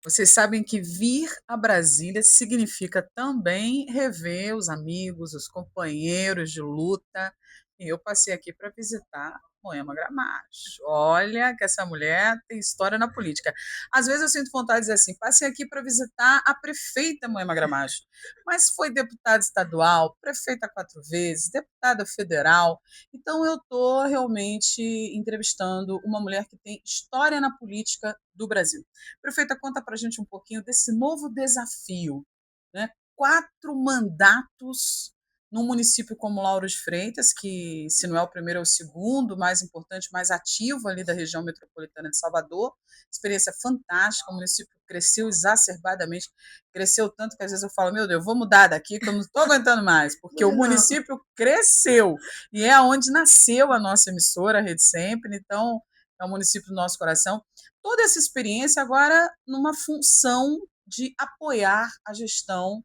Vocês sabem que vir a Brasília significa também rever os amigos, os companheiros de luta. E eu passei aqui para visitar Moema Gramacho. Olha que essa mulher tem história na política. Às vezes eu sinto vontade de dizer assim: passei aqui para visitar a prefeita Moema Gramacho, mas foi deputada estadual, prefeita 4 vezes, deputada federal. Então eu estou realmente entrevistando uma mulher que tem história na política do Brasil. Prefeita, conta para a gente um pouquinho desse novo desafio, né? 4 mandatos num município como Lauro de Freitas, que, se não é o primeiro, é o segundo mais importante, mais ativo ali da região metropolitana de Salvador. Experiência fantástica, o município cresceu exacerbadamente, cresceu tanto que às vezes eu falo, meu Deus, vou mudar daqui, que eu não estou aguentando mais, porque o Não, município cresceu, e é onde nasceu a nossa emissora, a Rede Sempre, então é o município do nosso coração. Toda essa experiência agora numa função de apoiar a gestão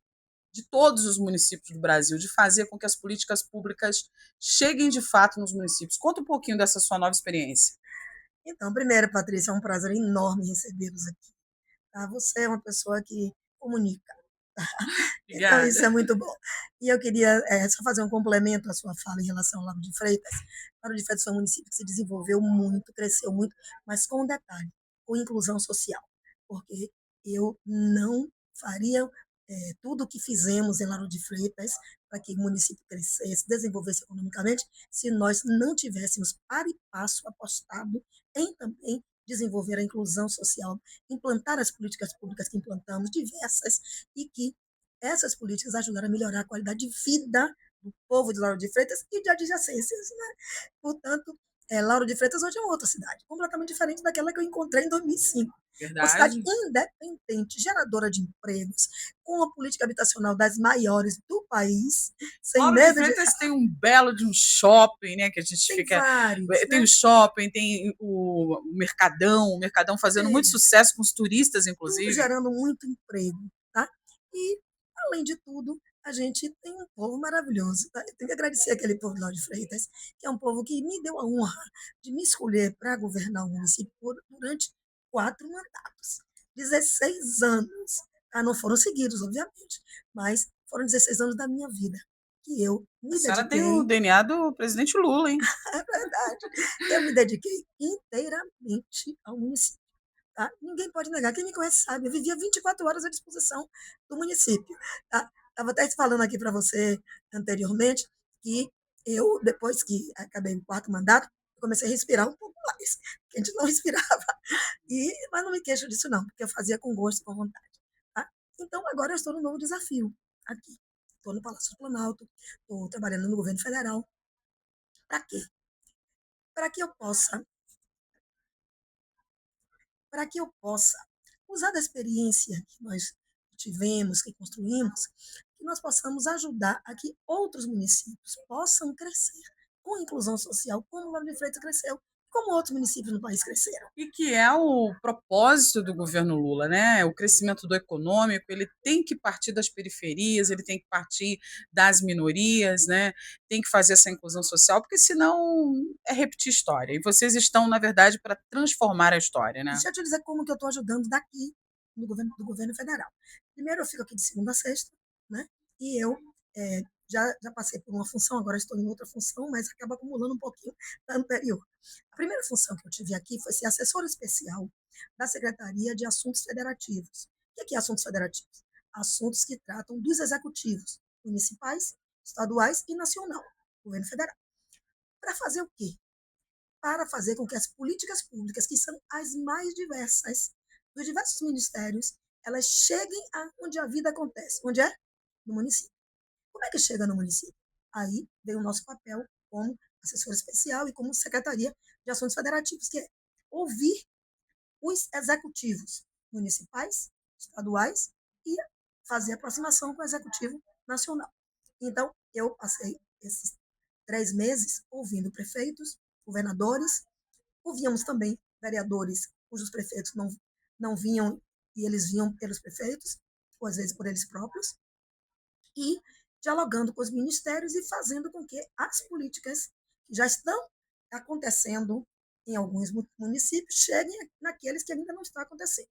de todos os municípios do Brasil, de fazer com que as políticas públicas cheguem de fato nos municípios. Conta um pouquinho dessa sua nova experiência. Então, primeiro, Patrícia, é um prazer enorme recebê-los aqui. Tá? Você é uma pessoa que comunica. Então, Obrigada. isso é muito bom. E eu queria só fazer um complemento à sua fala em relação ao Lago de Freitas. Lago de Freitas foi um município que se desenvolveu muito, cresceu muito, mas com um detalhe, com inclusão social. Porque eu não faria tudo o que fizemos em Lago de Freitas para que o município crescesse, desenvolvesse economicamente, se nós não tivéssemos para e passo apostado em também desenvolver a inclusão social, implantar as políticas públicas que implantamos, diversas, e que essas políticas ajudaram a melhorar a qualidade de vida do povo de Lauro de Freitas e de adjacências. Né? Portanto, Lauro de Freitas hoje é uma outra cidade, completamente diferente daquela que eu encontrei em 2005. Uma cidade Verdade. independente, geradora de empregos, com uma política habitacional das maiores do país, sem Lauro de medo de. Freitas tem um belo de um shopping, né? Que a gente Tem fica. vários, Tem o né? shopping, tem o Mercadão fazendo muito É, sucesso com os turistas, tudo inclusive. gerando muito emprego, tá? E, além de tudo, a gente tem um povo maravilhoso, tá? Eu tenho que agradecer aquele povo lá de Freitas, que é um povo que me deu a honra de me escolher para governar o município durante 4 mandatos, 16 anos. Tá? Não foram seguidos, obviamente, mas foram 16 anos da minha vida que eu A me senhora tem o dediquei, DNA do presidente Lula, hein? é verdade, eu me dediquei inteiramente ao município. Tá? Ninguém pode negar. Quem me conhece sabe, eu vivia 24 horas à disposição do município. Tá? Estava até falando aqui para você anteriormente que eu, depois que acabei o 4 mandato, comecei a respirar um pouco mais, que a gente não respirava. Mas não me queixo disso, não, porque eu fazia com gosto e com vontade. Tá? Então, agora eu estou no novo desafio aqui. Estou no Palácio do Planalto, estou trabalhando no governo federal. Para quê? Para que eu possa para que eu possa usar da experiência que nós tivemos, que construímos, que nós possamos ajudar a que outros municípios possam crescer com inclusão social, como o Lauro de Freitas cresceu, como outros municípios no país cresceram. E que é o propósito do governo Lula, né? O crescimento do econômico, ele tem que partir das periferias, ele tem que partir das minorias, né? Tem que fazer essa inclusão social, porque senão é repetir história. E vocês estão, na verdade, para transformar a história, né? Deixa eu te dizer como que eu estou ajudando daqui no governo, do governo federal. Primeiro, eu fico aqui de segunda a sexta, né? E eu já passei por uma função, agora estou em outra função, mas acaba acumulando um pouquinho da anterior. A primeira função que eu tive aqui foi ser assessora especial da Secretaria de Assuntos Federativos. O que é assuntos federativos? Assuntos que tratam dos executivos municipais, estaduais e nacional, governo federal. Para fazer o quê? Para fazer com que as políticas públicas, que são as mais diversas, dos diversos ministérios, elas cheguem aonde a vida acontece. Onde é? No município. Como é que chega no município? Aí vem o nosso papel como assessor especial e como secretaria de assuntos federativos, que é ouvir os executivos municipais, estaduais e fazer aproximação com o executivo nacional. Então, eu passei esses 3 meses ouvindo prefeitos, governadores, ouvíamos também vereadores cujos prefeitos não vinham e eles vinham pelos prefeitos, ou às vezes por eles próprios, e dialogando com os ministérios e fazendo com que as políticas que já estão acontecendo em alguns municípios cheguem naqueles que ainda não estão acontecendo.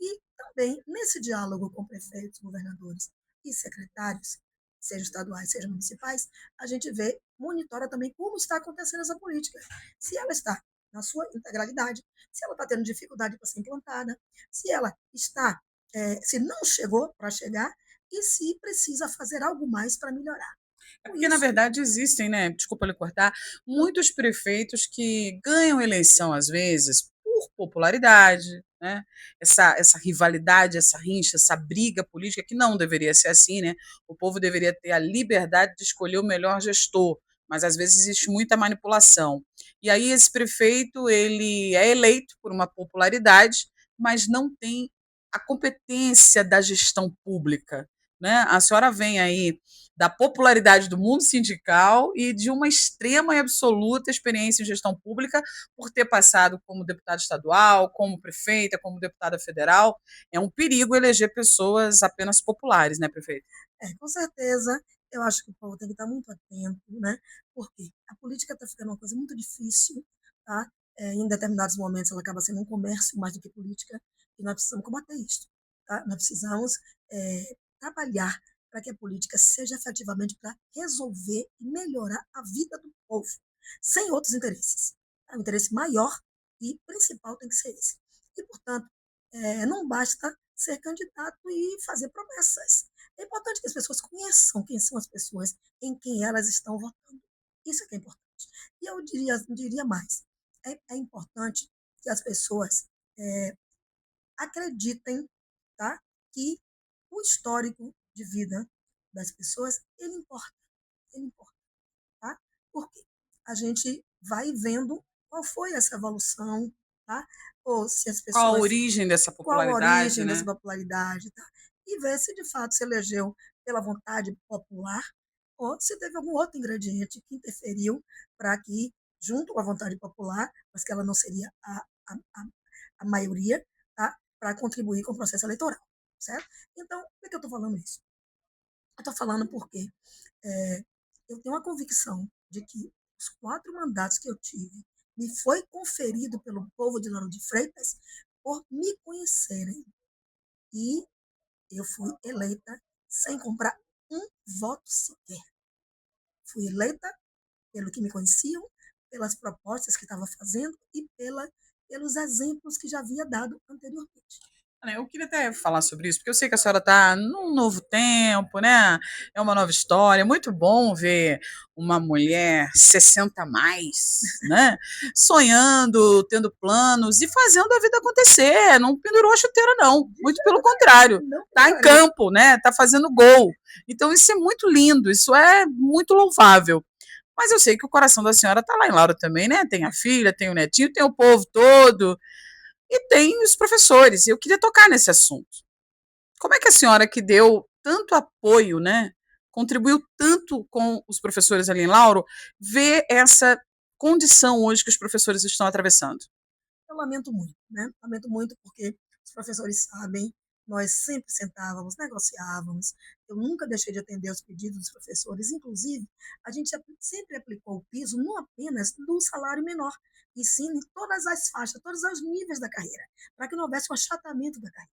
E também, nesse diálogo com prefeitos, governadores e secretários, sejam estaduais, sejam municipais, a gente vê, monitora também como está acontecendo essa política. Se ela está na sua integralidade, se ela está tendo dificuldade para ser implantada, se ela está, se não chegou para chegar e se precisa fazer algo mais para melhorar. É Com porque, na isso, verdade, existem, né? Desculpa lhe cortar, muitos prefeitos que ganham eleição, às vezes, por popularidade, né? Essa rivalidade, essa rincha, essa briga política, que não deveria ser assim, né? O povo deveria ter a liberdade de escolher o melhor gestor, mas às vezes existe muita manipulação. E aí esse prefeito, ele é eleito por uma popularidade, mas não tem a competência da gestão pública, né? A senhora vem aí da popularidade do mundo sindical e de uma extrema e absoluta experiência em gestão pública por ter passado como deputada estadual, como prefeita, como deputada federal. É um perigo eleger pessoas apenas populares, né, prefeita? com certeza, eu acho que o povo tem que estar muito atento, né? Porque a política está ficando uma coisa muito difícil, tá? Em determinados momentos ela acaba sendo um comércio mais do que política, e nós precisamos combater isso, tá? Nós precisamos trabalhar para que a política seja efetivamente para resolver e melhorar a vida do povo, sem outros interesses. Tá? O interesse maior e principal tem que ser esse. E, portanto, não basta ser candidato e fazer promessas. É importante que as pessoas conheçam quem são as pessoas em quem elas estão votando. Isso é que é importante. E eu diria mais: é importante que as pessoas acreditem, tá, que o histórico de vida das pessoas ele importa, tá? Porque a gente vai vendo qual foi essa evolução, tá? Ou se as Qual a pessoas origem dessa qual a popularidade, origem né? dessa popularidade, tá? E ver se de fato se elegeu pela vontade popular ou se teve algum outro ingrediente que interferiu para que, junto com a vontade popular, mas que ela não seria a maioria, tá? Para contribuir com o processo eleitoral, certo? Então, por que eu estou falando isso? Eu estou falando porque eu tenho uma convicção de que os 4 mandatos que eu tive me foi conferido pelo povo de Lauro de Freitas por me conhecerem. E eu fui eleita sem comprar um voto sequer. Fui eleita pelo que me conheciam, pelas propostas que estava fazendo e pelos exemplos que já havia dado anteriormente. Eu queria até falar sobre isso, porque eu sei que a senhora está num novo tempo, né? É uma nova história. É muito bom ver uma mulher 60 a mais, né? Sonhando, tendo planos e fazendo a vida acontecer. Não pendurou a chuteira, não. Muito pelo contrário. Não Está em parei. campo, né? Está fazendo gol. Então isso é muito lindo, isso é muito louvável. Mas eu sei que o coração da senhora está lá em Lauro também, né? Tem a filha, tem o netinho, tem o povo todo e tem os professores. Eu queria tocar nesse assunto. Como é que a senhora que deu tanto apoio, né, contribuiu tanto com os professores ali em Lauro, vê essa condição hoje que os professores estão atravessando? Eu lamento muito, né? Lamento muito porque os professores sabem, nós sempre sentávamos, negociávamos. Eu nunca deixei de atender aos pedidos dos professores. Inclusive, a gente sempre aplicou o piso não apenas do salário menor, e sim em todas as faixas, todos os níveis da carreira, para que não houvesse um achatamento da carreira.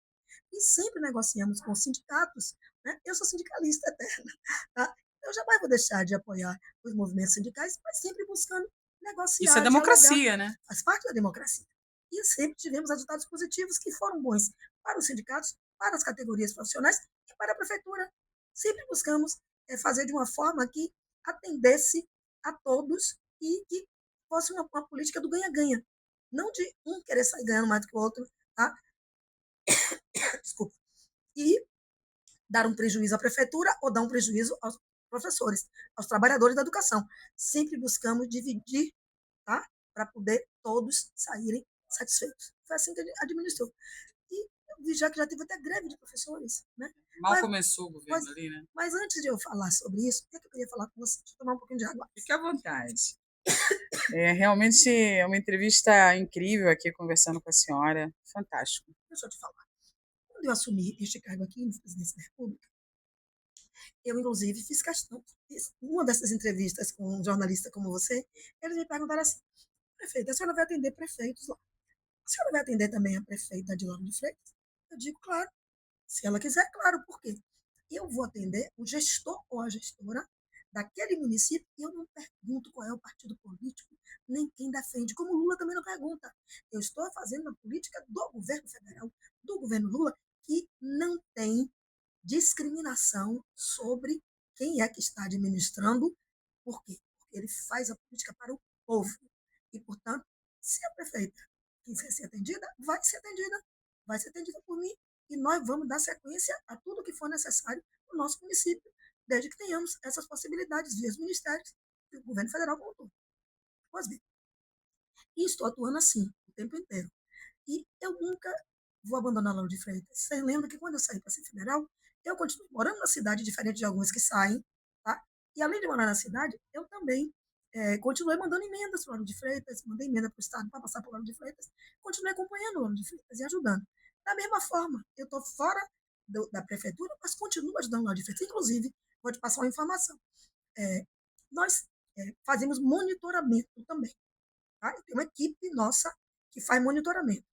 E sempre negociamos com os sindicatos. Né? Eu sou sindicalista eterna. Tá? Eu jamais vou deixar de apoiar os movimentos sindicais, mas sempre buscando Isso é negociar, dialogar. democracia, né? Faz parte da democracia. E sempre tivemos resultados positivos que foram bons para os sindicatos, para as categorias profissionais e para a prefeitura. Sempre buscamos fazer de uma forma que atendesse a todos e que fosse uma política do ganha-ganha. Não de um querer sair ganhando mais do que o outro, tá? Desculpa. E dar um prejuízo à prefeitura ou dar um prejuízo aos professores, aos trabalhadores da educação. Sempre buscamos dividir, tá? Para poder todos saírem satisfeitos. Foi assim que ele administrou. E eu vi já que já teve até greve de professores, né? Mal Mas, começou o mas, governo ali, né? mas antes de eu falar sobre isso, o que eu queria falar com você? Deixa eu tomar um pouquinho de água. Fique à vontade. Realmente é uma entrevista incrível aqui conversando com a senhora. Fantástico. Deixa eu te falar. Quando eu assumi este cargo aqui na presidência da República, eu, inclusive, fiz questão. Uma dessas entrevistas com um jornalista como você, eles me perguntaram assim: prefeita, a senhora vai atender prefeitos lá. A senhora vai atender também a prefeita de Lauro de Freitas? Eu digo, claro, se ela quiser, claro, por quê? Eu vou atender o gestor ou a gestora daquele município e eu não pergunto qual é o partido político, nem quem defende, como o Lula também não pergunta. Eu estou fazendo uma política do governo federal, do governo Lula, que não tem discriminação sobre quem é que está administrando. Por quê? Porque ele faz a política para o povo. E, portanto, se a prefeita quiser ser atendida, vai ser atendida por mim e nós vamos dar sequência a tudo que for necessário no nosso município, desde que tenhamos essas possibilidades via os ministérios e o governo federal como um todo. Pois bem, e estou atuando assim o tempo inteiro. E eu nunca vou abandonar Lauro de Freitas. Você lembra que quando eu saí para ser federal, eu continuo morando na cidade, diferente de alguns que saem, tá? E além de morar na cidade, eu também continuei mandando emendas para o Lauro de Freitas, mandei emenda para o Estado para passar para o Lauro de Freitas, continuei acompanhando o Lauro de Freitas e ajudando. Da mesma forma, eu estou fora da prefeitura, mas continuo ajudando o Lauro de Freitas. Inclusive, vou te passar uma informação. É, nós fazemos monitoramento também. Tá? Tem uma equipe nossa que faz monitoramento.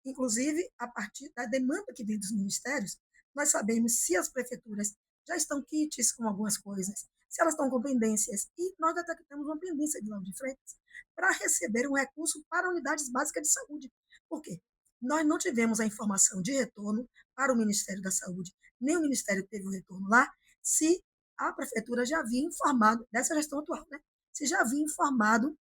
Inclusive, a partir da demanda que vem dos ministérios, nós sabemos se as prefeituras já estão quites com algumas coisas, se elas estão com pendências, e nós detectamos uma pendência de Lauro de Freitas para receber um recurso para unidades básicas de saúde. Por quê? Nós não tivemos a informação de retorno para o Ministério da Saúde, nem o Ministério teve o retorno lá, se a prefeitura já havia informado, dessa gestão atual, né? Se já havia informado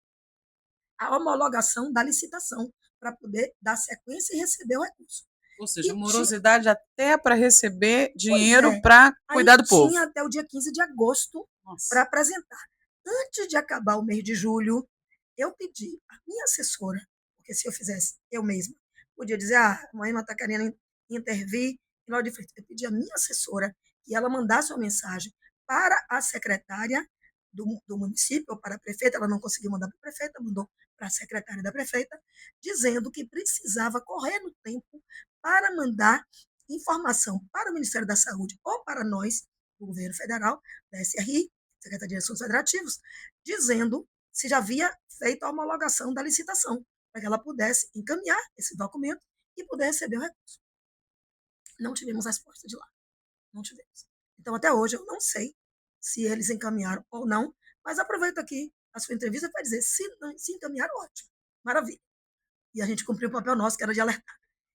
a homologação da licitação para poder dar sequência e receber o recurso. Ou seja, E tinha, morosidade até para receber pois dinheiro é, para aí cuidar do povo. tinha até o dia 15 de agosto para Nossa. apresentar. Antes de acabar o mês de julho, eu pedi à minha assessora, porque se eu fizesse eu mesma, podia dizer, a Moema está querendo intervir, eu pedi à minha assessora que ela mandasse uma mensagem para a secretária do município, ou para a prefeita, ela não conseguiu mandar para a prefeita, mandou para a secretária da prefeita, dizendo que precisava correr no tempo para mandar informação para o Ministério da Saúde ou para nós, o governo federal, da SRI, Secretaria de Assuntos Federativos, dizendo se já havia feito a homologação da licitação, para que ela pudesse encaminhar esse documento e poder receber o recurso. Não tivemos resposta de lá. Não tivemos. Então, até hoje, eu não sei se eles encaminharam ou não, mas aproveito aqui a sua entrevista para dizer, se encaminharam, ótimo, maravilha. E a gente cumpriu o papel nosso, que era de alertar.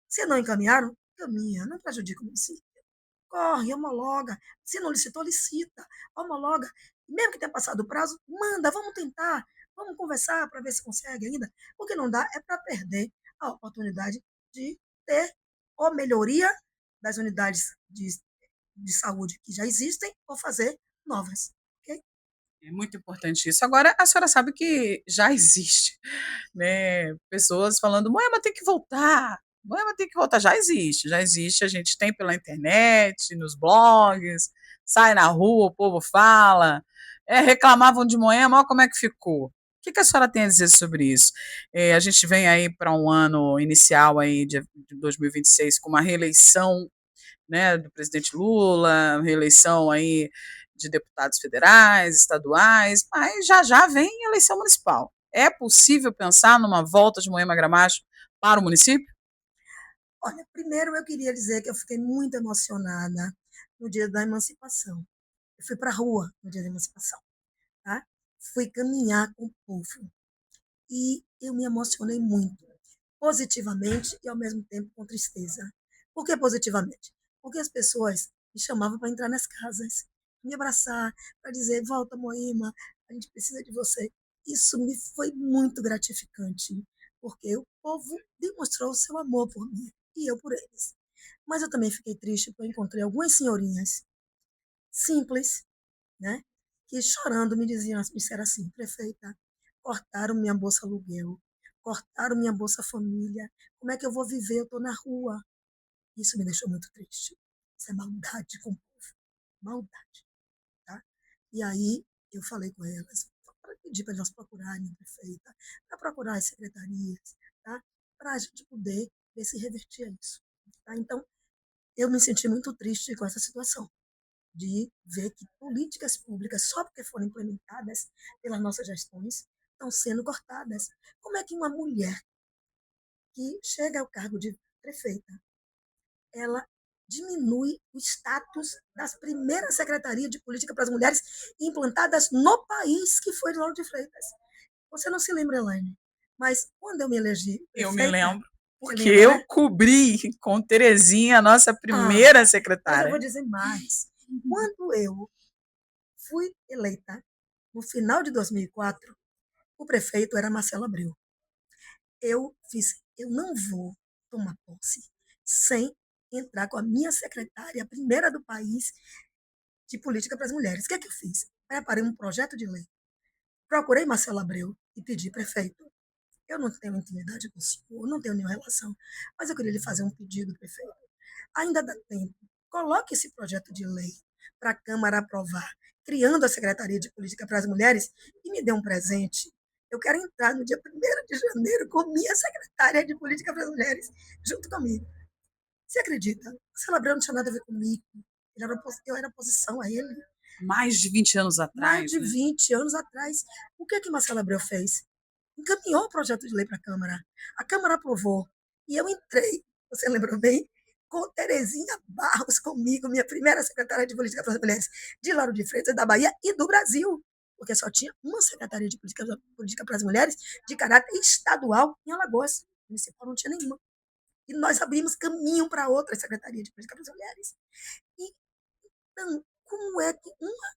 Se não encaminharam, caminha, não prejudica o município. Corre, homologa. Se não licitou, licita, homologa. Mesmo que tenha passado o prazo, manda, vamos tentar, vamos conversar para ver se consegue ainda. O que não dá é para perder a oportunidade de ter ou melhoria das unidades de saúde que já existem ou fazer novas. Okay? É muito importante isso. Agora, a senhora sabe que já existe, né, pessoas falando, Moema tem que voltar, Moema tem que voltar. Já existe, a gente tem pela internet, nos blogs, sai na rua, o povo fala, reclamavam de Moema, olha como é que ficou. O que a senhora tem a dizer sobre isso? A gente vem aí para um ano inicial aí de 2026 com uma reeleição, né, do presidente Lula, reeleição aí de deputados federais, estaduais, mas já já vem eleição municipal. É possível pensar numa volta de Moema Gramacho para o município? Olha, primeiro eu queria dizer que eu fiquei muito emocionada no dia da emancipação. Eu fui para a rua no dia da emancipação, tá? Fui caminhar com o povo e eu me emocionei muito, positivamente e ao mesmo tempo com tristeza. Por que positivamente? Porque as pessoas me chamavam para entrar nas casas, me abraçar, para dizer: volta, Moema, a gente precisa de você. Isso me foi muito gratificante, porque o povo demonstrou o seu amor por mim e eu por eles. Mas eu também fiquei triste porque eu encontrei algumas senhorinhas simples, né? Que chorando me diziam, me disseram assim, prefeita, cortaram minha bolsa aluguel, cortaram minha bolsa família, como é que eu vou viver? Eu estou na rua. Isso me deixou muito triste. Isso é maldade com o povo, maldade, tá? E aí eu falei com elas, para pedir para elas procurarem a prefeita, para procurar as secretarias, tá? Para a gente poder ver se revertia isso. Tá? Então, eu me senti muito triste com essa situação de ver que políticas públicas, só porque foram implementadas pelas nossas gestões, estão sendo cortadas. Como é que uma mulher que chega ao cargo de prefeita ela diminui o status das primeiras secretarias de política para as mulheres implantadas no país, que foi de Lauro de Freitas. Você não se lembra, Elaine, mas quando eu me elegi Eu me prefeita, lembro, você porque lembra, eu né? cobri com Terezinha, a nossa Ah, primeira mas eu vou secretária. dizer mais. Quando eu fui eleita, no final de 2004, o prefeito era Marcelo Abreu. Eu não vou tomar posse sem entrar com a minha secretária, a primeira do país, de política para as mulheres. O que é que eu fiz? Preparei um projeto de lei. Procurei Marcelo Abreu e pedi, prefeito, eu não tenho intimidade com o senhor, não tenho nenhuma relação, mas eu queria lhe fazer um pedido, prefeito. Ainda dá tempo. Coloque esse projeto de lei para a Câmara aprovar, criando a Secretaria de Política para as Mulheres e me dê um presente. Eu quero entrar no dia 1º de janeiro com minha secretária de Política para as Mulheres, junto comigo. Você acredita? Marcelo Abreu não tinha nada a ver comigo. Eu era oposição a ele. Mais de 20 anos Mais atrás, de né? 20 anos atrás. O que é que Marcelo Abreu fez? Encaminhou o projeto de lei para a Câmara. A Câmara aprovou. E eu entrei, você lembrou bem, com Terezinha Barros comigo, minha primeira secretária de Política para as Mulheres de Lauro de Freitas, da Bahia e do Brasil. Porque só tinha uma secretaria de política para as mulheres de caráter estadual em Alagoas. Municipal não tinha nenhuma. E nós abrimos caminho para outra secretaria de política para as mulheres. E, então, como é que uma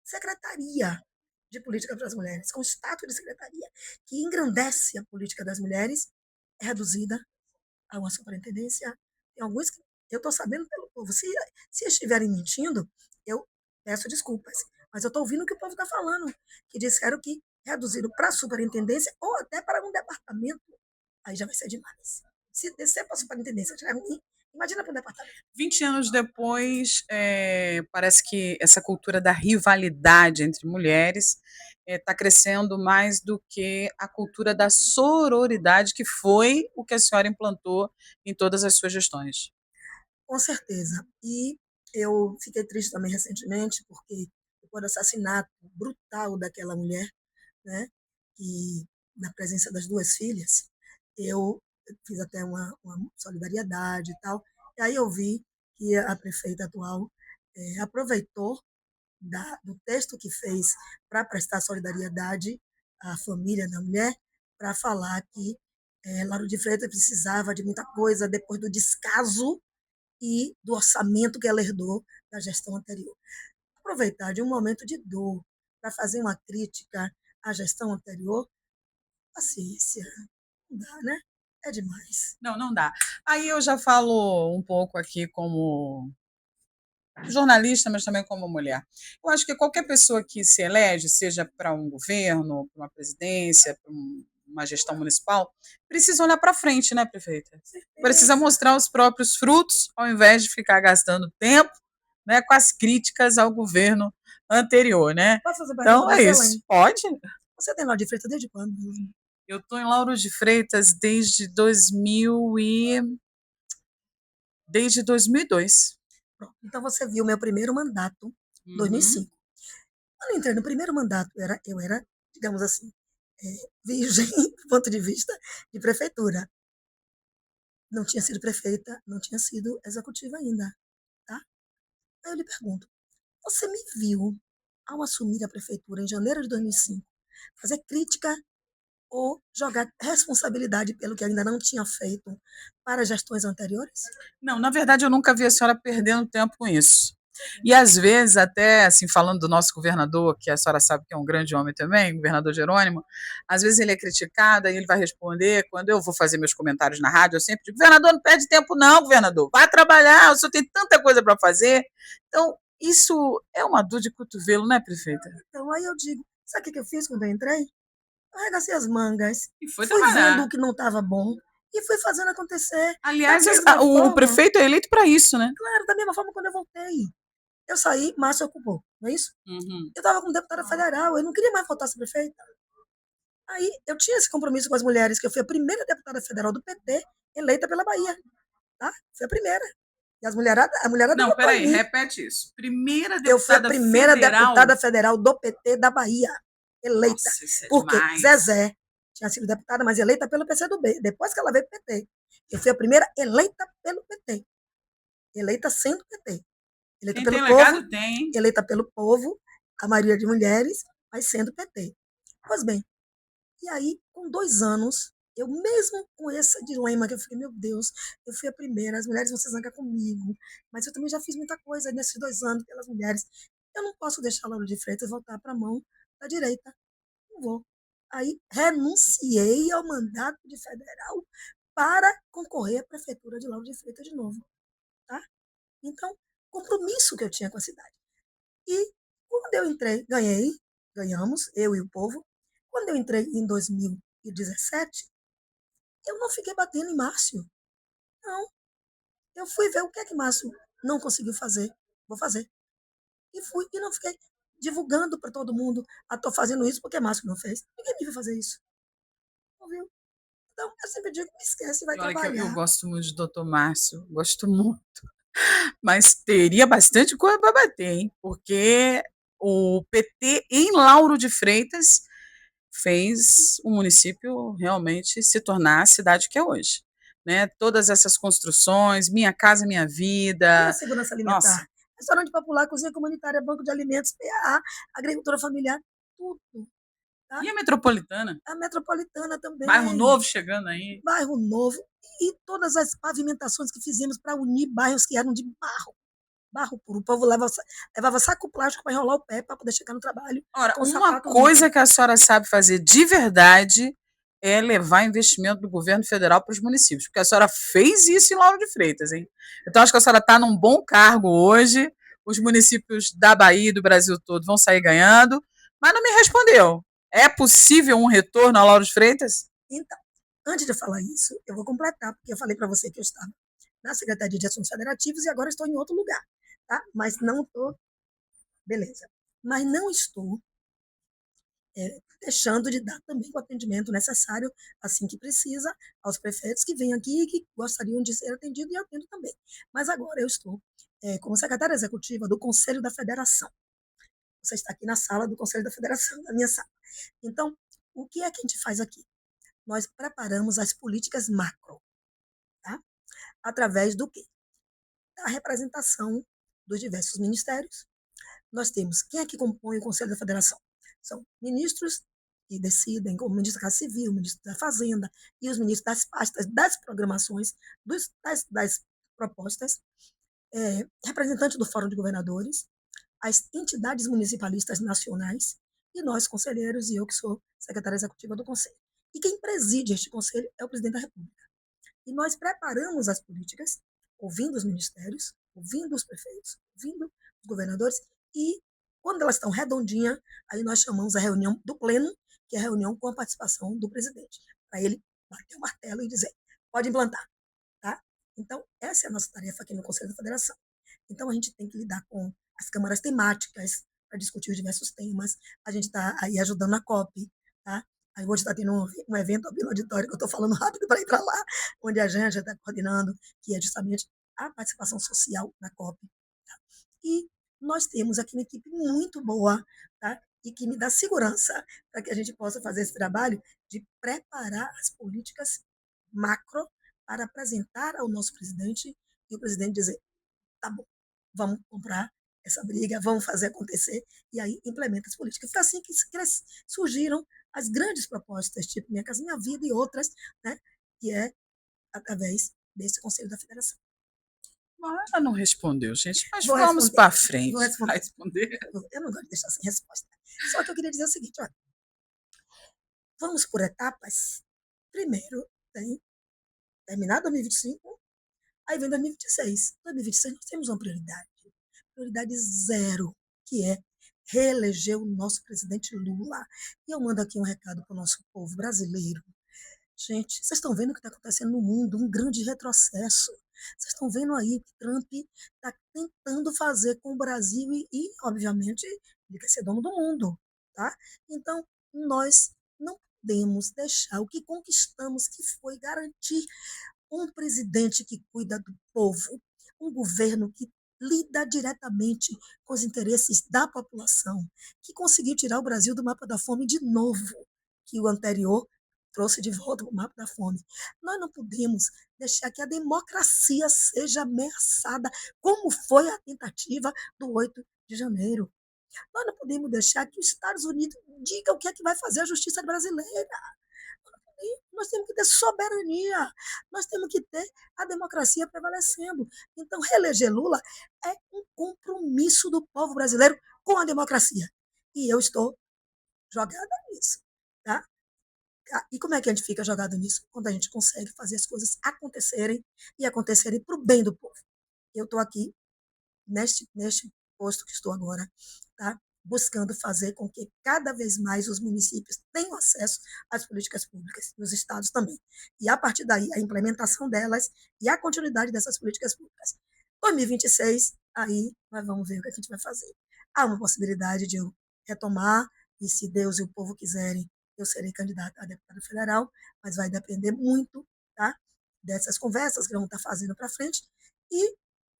secretaria de política para as mulheres, com status de secretaria, que engrandece a política das mulheres, é reduzida a uma superintendência? Tem alguns que eu estou sabendo pelo povo. Se estiverem mentindo, eu peço desculpas. Mas eu estou ouvindo o que o povo está falando, que disseram que reduziram para a superintendência ou até para um departamento. Aí já vai ser demais. Se descer para a superintendência já é ruim, imagina para um departamento. 20 anos depois, parece que essa cultura da rivalidade entre mulheres está crescendo mais do que a cultura da sororidade, que foi o que a senhora implantou em todas as suas gestões. Com certeza. E eu fiquei triste também recentemente, porque depois do assassinato brutal daquela mulher, né, que na presença das duas filhas, eu fiz até uma solidariedade e tal. E aí eu vi que a prefeita atual aproveitou do texto que fez para prestar solidariedade à família da mulher, para falar que Lauro de Freitas precisava de muita coisa depois do descaso e do orçamento que ela herdou da gestão anterior. Aproveitar de um momento de dor para fazer uma crítica à gestão anterior, paciência, não dá, né? É demais. Não, não dá. Aí eu já falo um pouco aqui como jornalista, mas também como mulher. Eu acho que qualquer pessoa que se elege, seja para um governo, para uma presidência, para uma gestão municipal, precisa olhar para frente, né, prefeita? Precisa mostrar os próprios frutos, ao invés de ficar gastando tempo, né, com as críticas ao governo anterior, né? Posso fazer pergunta Então para é você, isso. Elaine? Pode? Você tem Lauro de Freitas desde quando? Eu estou em Lauro de Freitas desde 2002. Pronto. Então você viu meu primeiro mandato, Uhum. 2005. Quando eu entrei no primeiro mandato, eu era, digamos assim, virgem do ponto de vista de prefeitura. Não tinha sido prefeita, não tinha sido executiva ainda, tá? Aí eu lhe pergunto, você me viu, ao assumir a prefeitura em janeiro de 2005, fazer crítica ou jogar responsabilidade pelo que ainda não tinha feito para gestões anteriores? Não, na verdade, eu nunca vi a senhora perdendo tempo com isso. E às vezes, até assim, falando do nosso governador, que a senhora sabe que é um grande homem também, o governador Jerônimo, às vezes ele é criticado e ele vai responder. Quando eu vou fazer meus comentários na rádio, eu sempre digo: governador, não perde tempo, não, governador, vai trabalhar, o senhor tem tanta coisa para fazer. Então, isso é uma dor de cotovelo, né, prefeita? Então, aí eu digo, sabe o que eu fiz quando eu entrei? Arregacei as mangas, E foi fui vendo trabalhar. o que não estava bom e fui fazendo acontecer. Da Aliás, mesma o forma, prefeito é eleito para isso, né? claro, da mesma forma quando eu voltei. Eu saí, Márcio ocupou, não é isso? Uhum. Eu estava como deputada federal, eu não queria mais votar ser prefeita. Aí eu tinha esse compromisso com as mulheres, que eu fui a primeira deputada federal do PT eleita pela Bahia, tá? Fui a primeira. E a mulherada Não, votou em peraí, mim. repete isso. Primeira Eu fui a deputada primeira federal. deputada federal do PT da Bahia, eleita. Nossa, isso é Porque demais. Zezé tinha sido deputada, mas eleita pelo PCdoB, depois que ela veio para o PT. Eu fui a primeira eleita pelo PT, eleita sendo PT, eleita Quem pelo tem povo, legado tem, hein? eleita pelo povo, a maioria de mulheres, mas sendo PT. Pois bem, e aí, com 2 anos, eu mesmo com esse dilema, que eu fiquei, meu Deus, eu fui a primeira, as mulheres vão se zangar comigo, mas eu também já fiz muita coisa nesses 2 anos pelas mulheres. Eu não posso deixar Lauro de Freitas voltar para a mão da direita. Não vou. Aí renunciei ao mandato de federal para concorrer à prefeitura de Lauro de Freitas de novo. Tá? Então, compromisso que eu tinha com a cidade. E quando eu entrei, ganhamos, eu e o povo. Quando eu entrei em 2017, eu não fiquei batendo em Márcio. Não. Eu fui ver o que é que Márcio não conseguiu fazer. Vou fazer. E fui, e não fiquei divulgando para todo mundo. Ah, estou fazendo isso porque Márcio não fez. Ninguém me viu fazer isso. Não viu? Então, eu sempre digo, me esquece, vai E olha que eu trabalhar. gosto muito do doutor Márcio, gosto muito. Mas teria bastante coisa para bater, hein? Porque o PT em Lauro de Freitas fez o município realmente se tornar a cidade que é hoje. Né? Todas essas construções, Minha Casa Minha E a Vida, segurança nossa. alimentar? Restaurante popular, cozinha comunitária, banco de alimentos, PAA, agricultura familiar, tudo. Tá? E a metropolitana? A metropolitana Bairro também, Novo chegando aí. bairro novo, e todas as pavimentações que fizemos para unir bairros que eram de barro, barro puro. O povo levava saco plástico para enrolar o pé para poder chegar no trabalho Ora, com uma sapato limpo. coisa que a senhora sabe fazer de verdade é levar investimento do governo federal para os municípios, porque a senhora fez isso em Lauro de Freitas, hein? Então acho que a senhora está num bom cargo hoje. Os municípios da Bahia e do Brasil todo vão sair ganhando, mas não me respondeu. É possível um retorno a Lauro de Freitas? Então, antes de falar isso, eu vou completar, porque eu falei para você que eu estava na Secretaria de Assuntos Federativos e agora estou em outro lugar, tá? Mas não estou, beleza. Mas não estou deixando de dar também o atendimento necessário, assim que precisa, aos prefeitos que vêm aqui e que gostariam de ser atendidos e atendo também. Mas agora eu estou como secretária executiva do Conselho da Federação. Você está aqui na sala do Conselho da Federação, na minha sala. Então, o que é que a gente faz aqui? Nós preparamos as políticas macro, tá? Através do quê? Da representação dos diversos ministérios. Nós temos quem é que compõe o Conselho da Federação? São ministros que decidem, como o ministro da Casa Civil, o ministro da Fazenda e os ministros das pastas, das programações, das propostas, representante do Fórum de Governadores, as entidades municipalistas nacionais e nós, conselheiros, e eu que sou secretária executiva do Conselho. E quem preside este Conselho é o presidente da República. E nós preparamos as políticas, ouvindo os ministérios, ouvindo os prefeitos, ouvindo os governadores, e quando elas estão redondinhas, aí nós chamamos a reunião do pleno, que é a reunião com a participação do presidente, para ele bater o martelo e dizer, pode implantar, tá? Então, essa é a nossa tarefa aqui no Conselho da Federação. Então, a gente tem que lidar com as câmaras temáticas para discutir os diversos temas. A gente está aí ajudando a COP, tá? Aí hoje está tendo um evento aqui no auditório, que eu estou falando rápido para ir para lá, onde a Janja está coordenando, que é justamente a participação social na COP. Tá? E nós temos aqui uma equipe muito boa, tá? E que me dá segurança para que a gente possa fazer esse trabalho de preparar as políticas macro para apresentar ao nosso presidente e o presidente dizer, tá bom, vamos comprar essa briga, vamos fazer acontecer, e aí implementa as políticas. Foi assim que surgiram as grandes propostas, tipo Minha Casa Minha Vida e outras, né, que é através desse Conselho da Federação. Ela não respondeu, gente, mas Vou vamos responder, para vou frente. Vai responder. responder. Eu não gosto de deixar sem resposta. Só que eu queria dizer o seguinte, olha, vamos por etapas. Primeiro, tem terminar 2025, aí vem 2026. 2026 nós temos uma prioridade zero, que é reeleger o nosso presidente Lula. E eu mando aqui um recado para o nosso povo brasileiro. Gente, vocês estão vendo o que está acontecendo no mundo, um grande retrocesso. Vocês estão vendo aí que Trump está tentando fazer com o Brasil obviamente, ele quer ser dono do mundo. Tá? Então, nós não podemos deixar o que conquistamos, que foi garantir um presidente que cuida do povo, um governo que lida diretamente com os interesses da população, que conseguiu tirar o Brasil do mapa da fome de novo, que o anterior trouxe de volta o mapa da fome. Nós não podemos deixar que a democracia seja ameaçada, como foi a tentativa do 8 de janeiro. Nós não podemos deixar que os Estados Unidos digam o que é que vai fazer a justiça brasileira. Nós temos que ter soberania, nós temos que ter a democracia prevalecendo. Então, reeleger Lula é um compromisso do povo brasileiro com a democracia. E eu estou jogada nisso. Tá? E como é que a gente fica jogado nisso? Quando a gente consegue fazer as coisas acontecerem e acontecerem para o bem do povo. Eu estou aqui, neste posto que estou agora, tá? Buscando fazer com que cada vez mais os municípios tenham acesso às políticas públicas, e os estados também. E, a partir daí, a implementação delas e a continuidade dessas políticas públicas. 2026, aí nós vamos ver o que a gente vai fazer. Há uma possibilidade de eu retomar, e se Deus e o povo quiserem, eu serei candidata a deputada federal, mas vai depender muito, tá? Dessas conversas que vão estar fazendo para frente. E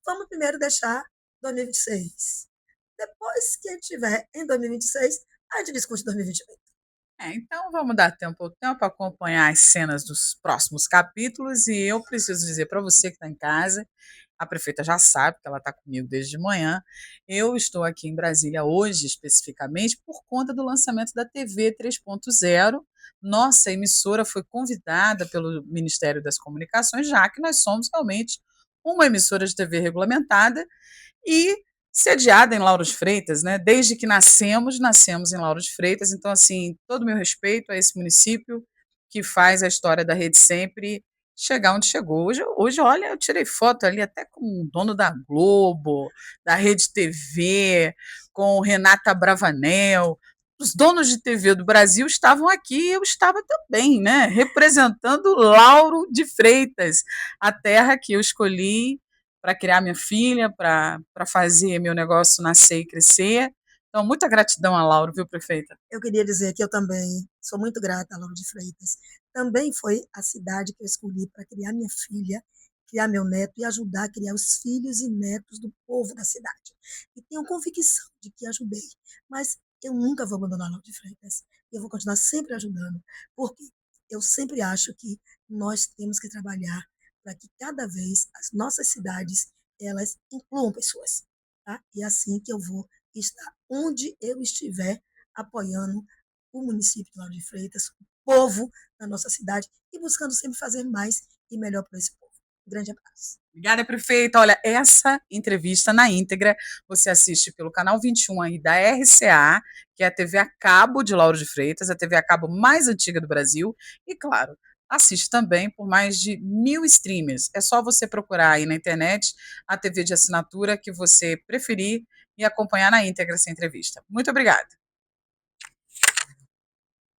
vamos primeiro deixar 2026. Depois que a gente tiver em 2026, a gente discute 2028. Então vamos dar tempo ao tempo, acompanhar as cenas dos próximos capítulos, e eu preciso dizer para você que está em casa, a prefeita já sabe que ela está comigo desde de manhã, eu estou aqui em Brasília hoje, especificamente, por conta do lançamento da TV 3.0. Nossa emissora foi convidada pelo Ministério das Comunicações, já que nós somos realmente uma emissora de TV regulamentada, e sediada em Lauro de Freitas, né? Desde que nascemos em Lauro de Freitas. Então, assim, todo o meu respeito a esse município que faz a história da Rede Sempre chegar onde chegou. Hoje, olha, eu tirei foto ali até com o dono da Globo, da Rede TV, com Renata Bravanel. Os donos de TV do Brasil estavam aqui, eu estava também, né? Representando Lauro de Freitas, a terra que eu escolhi para criar minha filha, para fazer meu negócio nascer e crescer. Então, muita gratidão a Lauro, viu, prefeita? Eu queria dizer que eu também sou muito grata a Lauro de Freitas. Também foi a cidade que eu escolhi para criar minha filha, criar meu neto e ajudar a criar os filhos e netos do povo da cidade. E tenho convicção de que ajudei, mas eu nunca vou abandonar Lauro de Freitas. Eu vou continuar sempre ajudando, porque eu sempre acho que nós temos que trabalhar para que cada vez as nossas cidades elas incluam pessoas, tá? E é assim que eu vou estar onde eu estiver apoiando o município de Lauro de Freitas, o povo da nossa cidade e buscando sempre fazer mais e melhor para esse povo. Um grande abraço. Obrigada, prefeita. Olha, essa entrevista na íntegra você assiste pelo canal 21 aí da RCA, que é a TV a cabo de Lauro de Freitas, a TV a cabo mais antiga do Brasil. E, claro, assiste também por mais de 1.000 streamers. É só você procurar aí na internet a TV de assinatura que você preferir e acompanhar na íntegra essa entrevista. Muito obrigada.